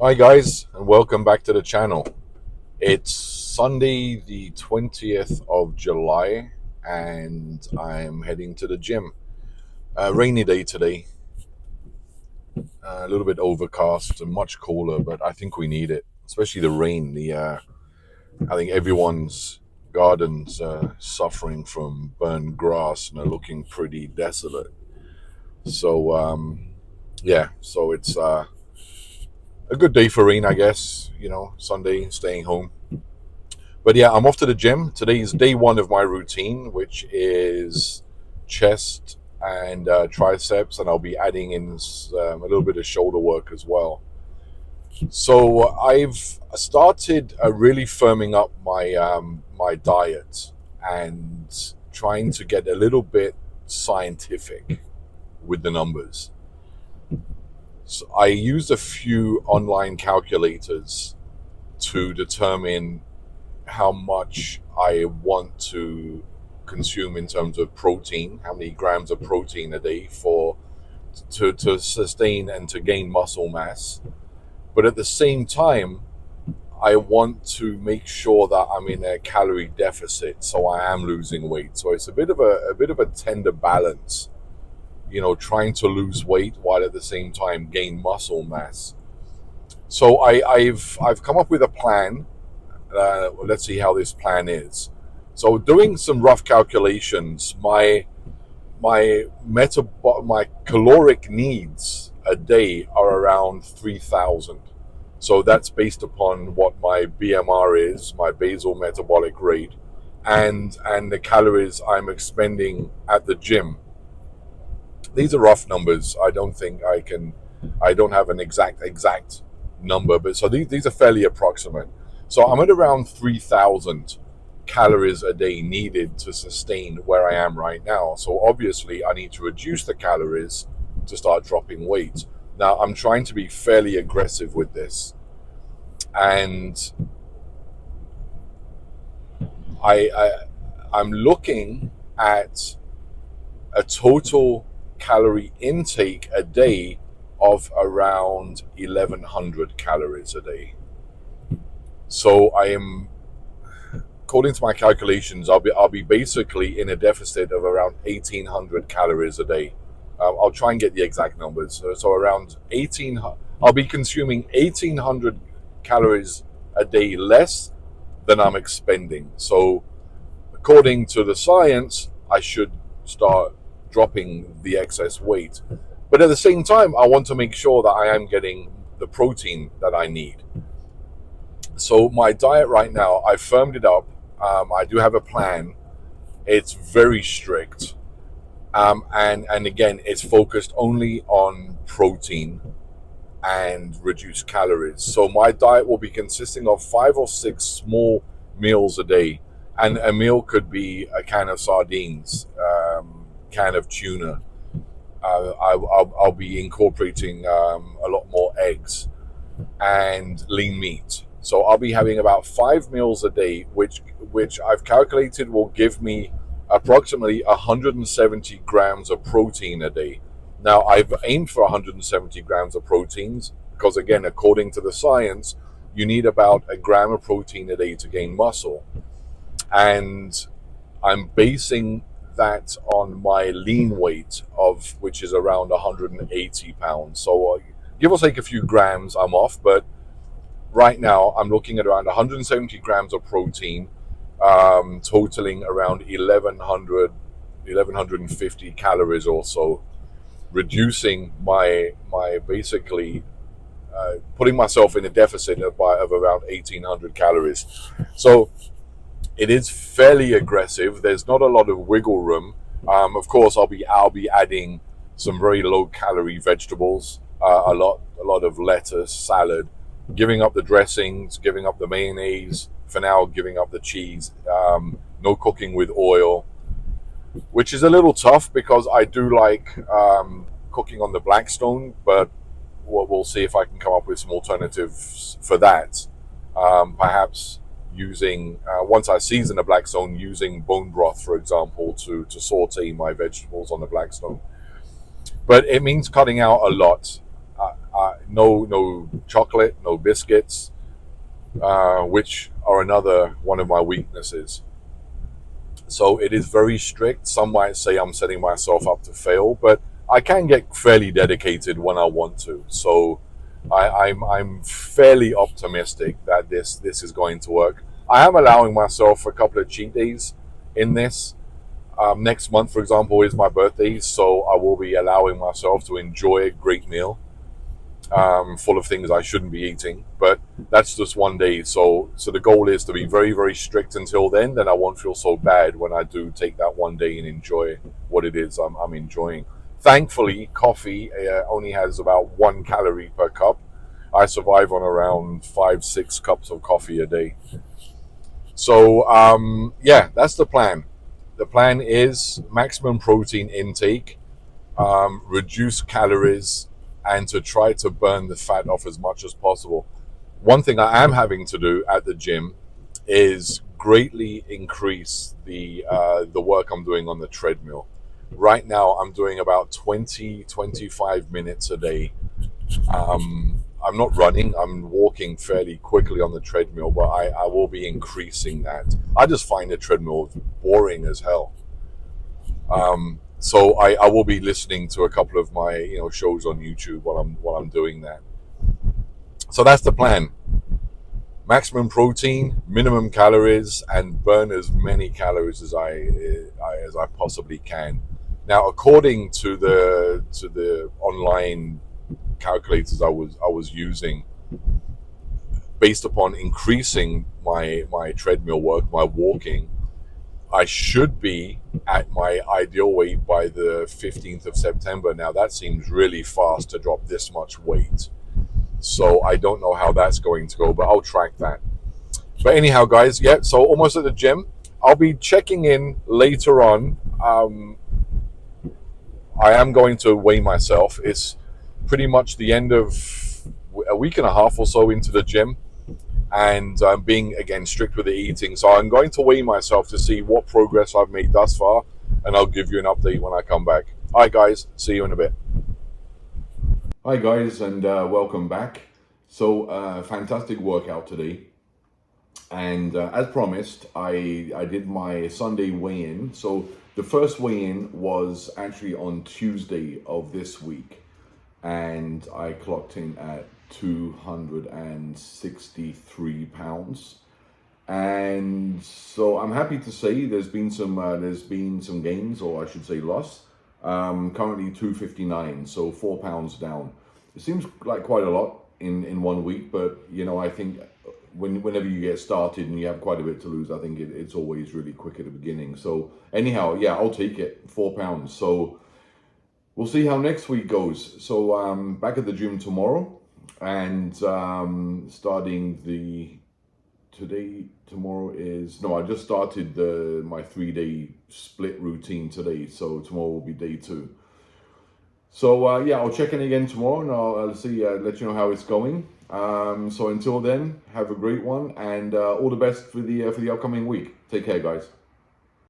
Hi guys, and welcome back to the channel. It's Sunday the 20th of July and I'm heading to the gym. Rainy day today, a little bit overcast and much cooler, but I think we need it, especially the rain. I think everyone's gardens suffering from burned grass and are looking pretty desolate. So it's a good day for rain, I guess. Sunday, staying home. But yeah, I'm off to the gym. Today is day one of my routine, which is chest and triceps, and I'll be adding in a little bit of shoulder work as well. So I've started really firming up my diet and trying to get a little bit scientific with the numbers. So I used a few online calculators to determine how much I want to consume in terms of protein, how many grams of protein a day to sustain and to gain muscle mass. But at the same time, I want to make sure that I'm in a calorie deficit, so I am losing weight. So it's a bit of a tender balance, trying to lose weight while at the same time gain muscle mass. So I've come up with a plan. Let's see how this plan is. So, doing some rough calculations, my caloric needs a day are around 3,000. So that's based upon what my BMR is, my basal metabolic rate, and the calories I'm expending at the gym. These are rough numbers. I don't think I can. I don't have an exact number, but so these are fairly approximate. So I'm at around 3,000 calories a day needed to sustain where I am right now. So obviously I need to reduce the calories to start dropping weight. Now I'm trying to be fairly aggressive with this, and I, I I'm looking at a total calorie intake a day of around 1,100 calories a day. So I am, according to my calculations, I'll be basically in a deficit of around 1,800 calories a day. I'll try and get the exact numbers. So around 18, I'll be consuming 1,800 calories a day less than I'm expending. So according to the science, I should start dropping the excess weight. But at the same time, I want to make sure that I am getting the protein that I need. So my diet right now, I firmed it up. I do have a plan. It's very strict, and again, it's focused only on protein and reduced calories. So my diet will be consisting of 5 or 6 small meals a day, and a meal could be a can of sardines, can of tuna. I'll be incorporating a lot more eggs and lean meat. So I'll be having about 5 meals a day, which I've calculated will give me approximately 170 grams of protein a day. Now I've aimed for 170 grams of proteins because, again, according to the science, you need about a gram of protein a day to gain muscle, and I'm basing that on my lean weight of which is around 180 pounds. So give or take a few grams, I'm off, but right now I'm looking at around 170 grams of protein, totaling around 1150 calories or so, reducing my basically putting myself in a deficit of around 1800 calories. So it is fairly aggressive. There's not a lot of wiggle room. Of course, I'll be adding some very low calorie vegetables, a lot of lettuce, salad, giving up the dressings, giving up the mayonnaise. For now, giving up the cheese. No cooking with oil, which is a little tough because I do like cooking on the Blackstone, but we'll see if I can come up with some alternatives for that. Perhaps using, once I season a Blackstone, using bone broth, for example, to saute my vegetables on the Blackstone. But it means cutting out a lot. No chocolate, no biscuits, which are another one of my weaknesses. So it is very strict. Some might say I'm setting myself up to fail, but I can get fairly dedicated when I want to. So I'm fairly optimistic that this is going to work. I am allowing myself a couple of cheat days in this. Next month, for example, is my birthday, so I will be allowing myself to enjoy a great meal full of things I shouldn't be eating. But that's just one day. So the goal is to be very, very strict until then. Then I won't feel so bad when I do take that one day and enjoy what it is I'm enjoying. Thankfully, coffee only has about 1 calorie per cup. I survive on around 5, 6 cups of coffee a day. So yeah, that's the plan. The plan is maximum protein intake, reduce calories, and to try to burn the fat off as much as possible. One thing I am having to do at the gym is greatly increase the work I'm doing on the treadmill. Right now, I'm doing about 20-25 minutes a day. I'm not running, I'm walking fairly quickly on the treadmill, but I will be increasing that. I just find the treadmill boring as hell. So I will be listening to a couple of my shows on YouTube while I'm doing that. So that's the plan. Maximum protein, minimum calories, and burn as many calories as I possibly can. Now, according to the online calculators I was using, based upon increasing my treadmill work, my walking, I should be at my ideal weight by the 15th of September. Now, that seems really fast to drop this much weight. So I don't know how that's going to go, but I'll track that. But anyhow, guys, yeah, so almost at the gym. I'll be checking in later on. I am going to weigh myself. It's pretty much the end of a week and a half or so into the gym, and I'm being again strict with the eating. So I'm going to weigh myself to see what progress I've made thus far, and I'll give you an update when I come back. All right, guys, see you in a bit. Hi, guys, and welcome back. So, fantastic workout today. And as promised, I did my Sunday weigh-in. So the first weigh-in was actually on Tuesday of this week, and I clocked in at 263 pounds. And so I'm happy to say there's been some gains, or I should say loss. Currently 259, so 4 pounds down. It seems like quite a lot in 1 week, but I think whenever you get started and you have quite a bit to lose, I think it's always really quick at the beginning. So anyhow, yeah, I'll take it, 4 pounds. So we'll see how next week goes. So back at the gym tomorrow, and starting tomorrow is, no, I just started my 3-day split routine today. So tomorrow will be day 2. So yeah, I'll check in again tomorrow, and I'll see, let you know how it's going. So until then, have a great one, and all the best for the upcoming week. Take care, guys.